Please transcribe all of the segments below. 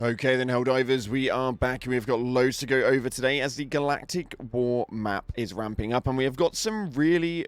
Okay then, Helldivers, we are back and we've got loads to go over today as the Galactic War map is ramping up, and we have got some really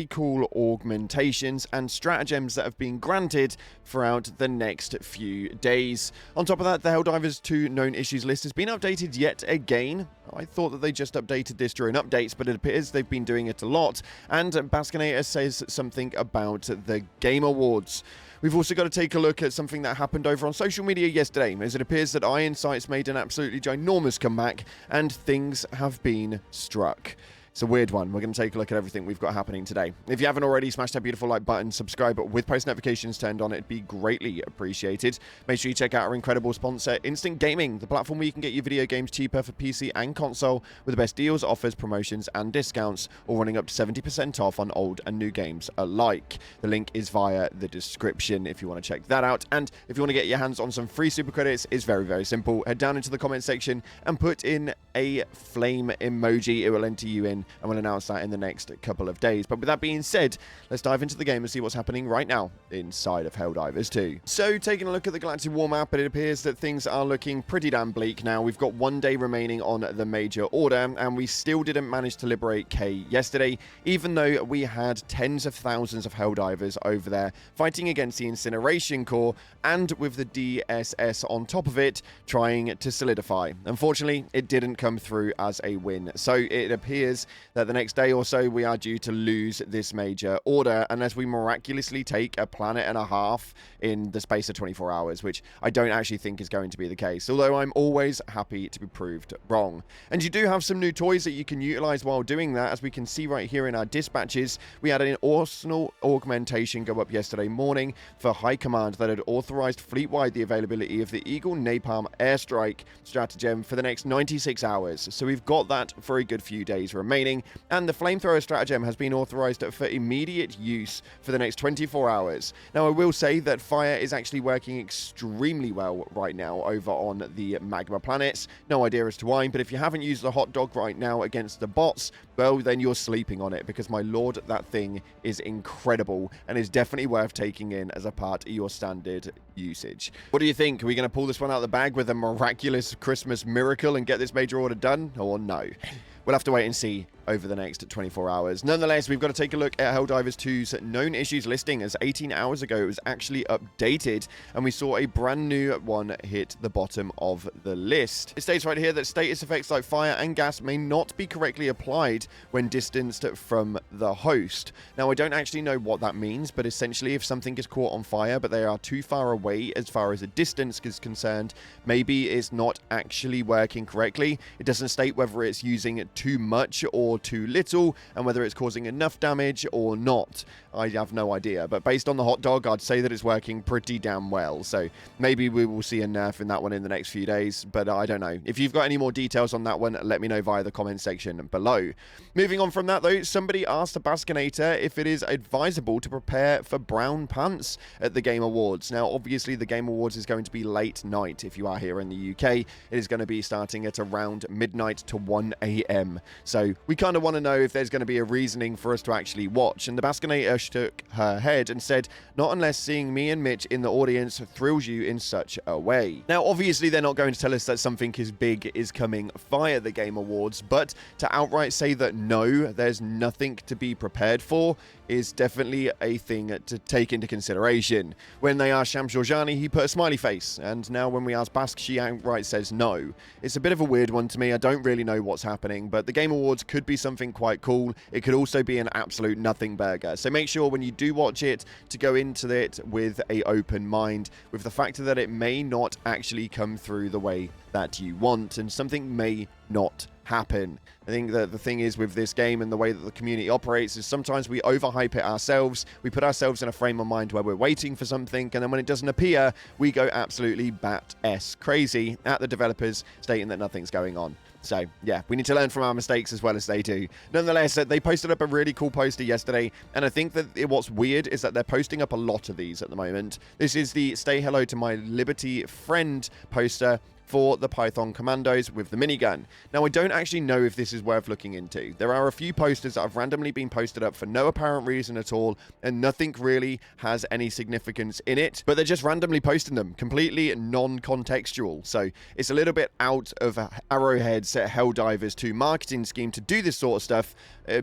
cool augmentations and stratagems that have been granted throughout the next few days. On top of that, the Helldivers 2 known issues list has been updated yet again. I thought that they just updated this during updates, but it appears they've been doing it a lot, and Baskinator says something about the Game Awards. We've also got to take a look at something that happened over on social media yesterday, as it appears that Iron Sight's made an absolutely ginormous comeback, and things have been struck. It's a weird one. We're going to take a look at everything we've got happening today. If you haven't already, smash that beautiful like button, subscribe with post notifications turned on. It'd be greatly appreciated. Make sure you check out our incredible sponsor, Instant Gaming, the platform where you can get your video games cheaper for PC and console with the best deals, offers, promotions, and discounts, all running up to 70% off on old and new games alike. The link is via the description if you want to check that out. And if you want to get your hands on some free super credits, it's very simple. Head down into the comment section and put in a flame emoji. It will enter you in, and we'll announce that in the next couple of days. But with that being said, let's dive into the game and see what's happening right now inside of Helldivers 2. So, taking a look at the Galactic War map, it appears that things are looking pretty damn bleak now. We've got 1 day remaining on the major order, and we still didn't manage to liberate K yesterday, even though we had tens of thousands of Helldivers over there fighting against the Incineration Core, and with the DSS on top of it, trying to solidify. Unfortunately, it didn't come through as a win, so it appears that the next day or so we are due to lose this major order unless we miraculously take a planet and a half in the space of 24 hours, which I don't actually think is going to be the case, although I'm always happy to be proved wrong. And you do have some new toys that you can utilize while doing that, as we can see right here in our dispatches. We had an Arsenal augmentation go up yesterday morning for High Command that had authorized fleet-wide the availability of the Eagle Napalm airstrike stratagem for the next 96 hours. So we've got that for a good few days remaining, and the flamethrower stratagem has been authorized for immediate use for the next 24 hours. Now, I will say that fire is actually working extremely well right now over on the magma planets. No idea as to why, but if you haven't used the hot dog right now against the bots, well, then you're sleeping on it, because my lord, that thing is incredible and is definitely worth taking in as a part of your standard usage. What do you think? Are we going to pull this one out of the bag with a miraculous Christmas miracle and get this major order done, or no? We'll have to wait and see over the next 24 hours. Nonetheless, we've got to take a look at Helldivers 2's known issues listing, as 18 hours ago it was actually updated, and we saw a brand new one hit the bottom of the list. It states right here that status effects like fire and gas may not be correctly applied when distanced from the host. Now, I don't actually know what that means, but essentially if something is caught on fire but they are too far away as far as a distance is concerned, maybe it's not actually working correctly. It doesn't state whether it's using too much or too little, and whether it's causing enough damage or not. I have no idea, but based on the hot dog, I'd say that it's working pretty damn well. So maybe we will see a nerf in that one in the next few days, but I don't know. If you've got any more details on that one, let me know via the comment section below. Moving on from that though, somebody asked the Baskinator if it is advisable to prepare for brown pants at the Game Awards. Now, obviously the Game Awards is going to be late night if you are here in the UK. It is going to be starting at around midnight to 1 AM. So we kind of want to know if there's going to be a reasoning for us to actually watch. And the Baskinator shook her head and said, not unless seeing me and Mitch in the audience thrills you in such a way. Now, obviously, they're not going to tell us that something as big is coming via the Game Awards, but to outright say that no, there's nothing to be prepared for is definitely a thing to take into consideration. When they asked Shams Georgiani, he put a smiley face, and now when we ask Bask, she outright says no. It's a bit of a weird one to me. I don't really know what's happening, but the Game Awards could be something quite cool. It could also be an absolute nothing burger. So make sure when you do watch it to go into it with an open mind, with the fact that it may not actually come through the way that you want, and something may not happen. I think that the thing is with this game and the way that the community operates is sometimes we overhype it ourselves. We put ourselves in a frame of mind where we're waiting for something, and then when it doesn't appear, we go absolutely bat-s crazy at the developers, stating that nothing's going on. So, yeah, we need to learn from our mistakes as well as they do. Nonetheless, they posted up a really cool poster yesterday, and I think that what's weird is that they're posting up a lot of these at the moment. This is the Stay Hello to My Liberty Friend poster for the Python commandos with the minigun. Now, I don't actually know if this is worth looking into. There are a few posters that have randomly been posted up for no apparent reason at all, and nothing really has any significance in it, but they're just randomly posting them, completely non-contextual. So it's a little bit out of Arrowhead's Helldivers 2 marketing scheme to do this sort of stuff.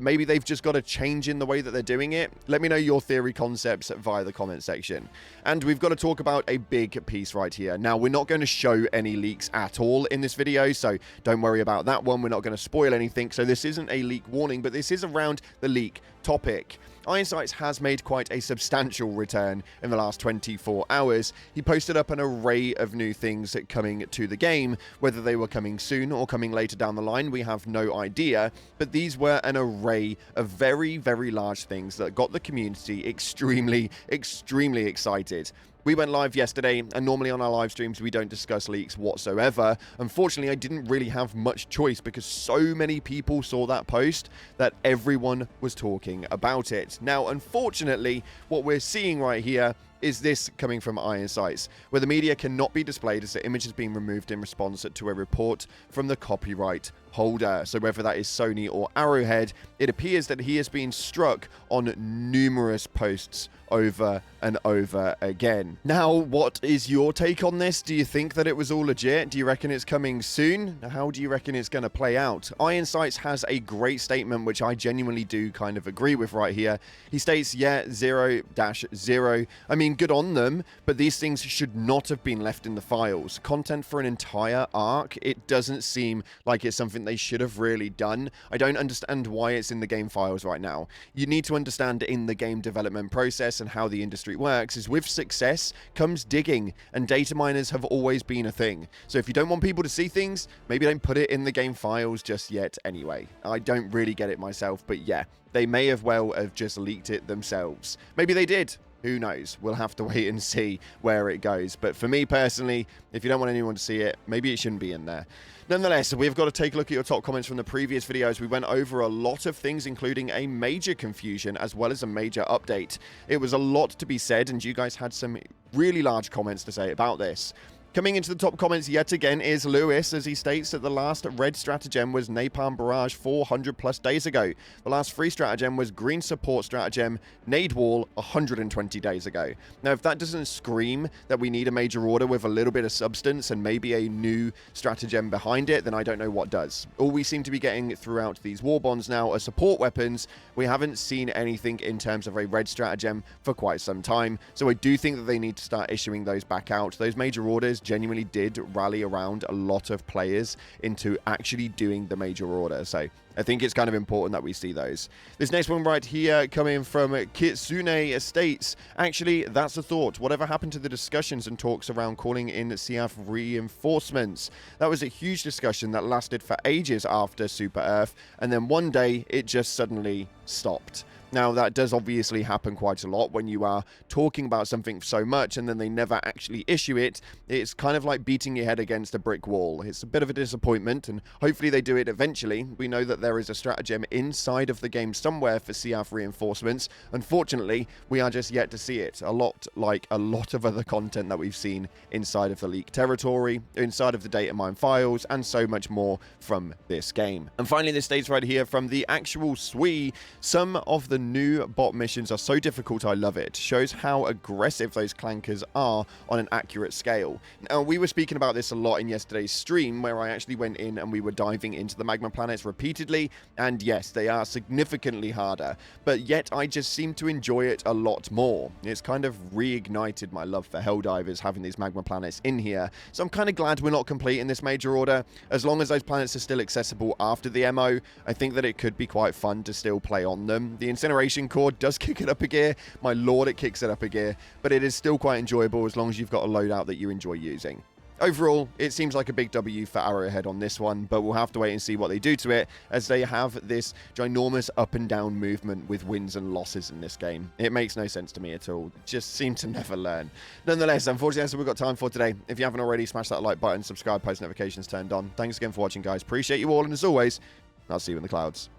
Maybe they've just got a change in the way that they're doing it. Let me know your theory concepts via the comment section. And we've got to talk about a big piece right here. Now, we're not going to show any leaks at all in this video, so don't worry about that one. We're not going to spoil anything, so this isn't a leak warning, but this is around the leak topic. Ironsights has made quite a substantial return in the last 24 hours. He posted up an array of new things coming to the game. Whether they were coming soon or coming later down the line, we have no idea. But these were an array of very, very large things that got the community extremely, extremely excited. We went live yesterday, and normally on our live streams, we don't discuss leaks whatsoever. Unfortunately, I didn't really have much choice because so many people saw that post that everyone was talking about it. Now, unfortunately, what we're seeing right here is this coming from Ironsights, where the media cannot be displayed as the image has been removed in response to a report from the copyright holder. So whether that is Sony or Arrowhead, it appears that he has been struck on numerous posts over and over again. Now, what is your take on this? Do you think that it was all legit? Do you reckon it's coming soon? How do you reckon it's going to play out? Ironsights has a great statement, which I genuinely do kind of agree with right here. He states, yeah, 0-0. I mean, good on them, but these things should not have been left in the files. Content for an entire arc, it doesn't seem like it's something they should have really done. I don't understand why it's in the game files right now. You need to understand in the game development process and how the industry works is with success comes digging, and data miners have always been a thing. So if you don't want people to see things, maybe don't put it in the game files just yet anyway. I don't really get it myself, but yeah, they may have well have just leaked it themselves. Maybe they did. Who knows? We'll have to wait and see where it goes. But for me personally, if you don't want anyone to see it, maybe it shouldn't be in there. Nonetheless, we've got to take a look at your top comments from the previous videos. We went over a lot of things, including a major confusion as well as a major update. It was a lot to be said, and you guys had some really large comments to say about this. Coming into the top comments yet again is Lewis, as he states that the last red stratagem was Napalm Barrage 400 plus days ago. The last free stratagem was green support stratagem Nade Wall 120 days ago. Now, if that doesn't scream that we need a major order with a little bit of substance and maybe a new stratagem behind it, then I don't know what does. All we seem to be getting throughout these war bonds now are support weapons. We haven't seen anything in terms of a red stratagem for quite some time, so I do think that they need to start issuing those back out. Those major orders genuinely did rally around a lot of players into actually doing the major order. So I think it's kind of important that we see those. This next one right here coming from Kitsune Estates. Actually, that's a thought. Whatever happened to the discussions and talks around calling in CF reinforcements? That was a huge discussion that lasted for ages after Super Earth, and then one day it just suddenly stopped. Now, that does obviously happen quite a lot when you are talking about something so much and then they never actually issue it. It's kind of like beating your head against a brick wall. It's a bit of a disappointment, and hopefully they do it eventually. We know that there is a stratagem inside of the game somewhere for CF reinforcements. Unfortunately, we are just yet to see it. A lot like a lot of other content that we've seen inside of the leak territory, inside of the data mine files, and so much more from this game. And finally, this states right here from the actual SWE, some of the new bot missions are so difficult, I love it. Shows how aggressive those clankers are on an accurate scale. Now, we were speaking about this a lot in yesterday's stream, where I actually went in and we were diving into the magma planets repeatedly, and yes, they are significantly harder, but yet I just seem to enjoy it a lot more. It's kind of reignited my love for Helldivers, having these magma planets in here, so I'm kind of glad we're not completing this major order. As long as those planets are still accessible after the MO, I think that it could be quite fun to still play on them. The incineration core does kick it up a gear. My lord, it kicks it up a gear, but it is still quite enjoyable as long as you've got a loadout that you enjoy using. Overall, it seems like a big W for Arrowhead on this one, but we'll have to wait and see what they do to it, as they have this ginormous up and down movement with wins and losses in this game. It makes no sense to me at all. Just seem to never learn. Nonetheless, unfortunately, that's all we've got time for today. If you haven't already, smash that like button, subscribe, post notifications turned on. Thanks again for watching, guys. Appreciate you all, and as always, I'll see you in the clouds.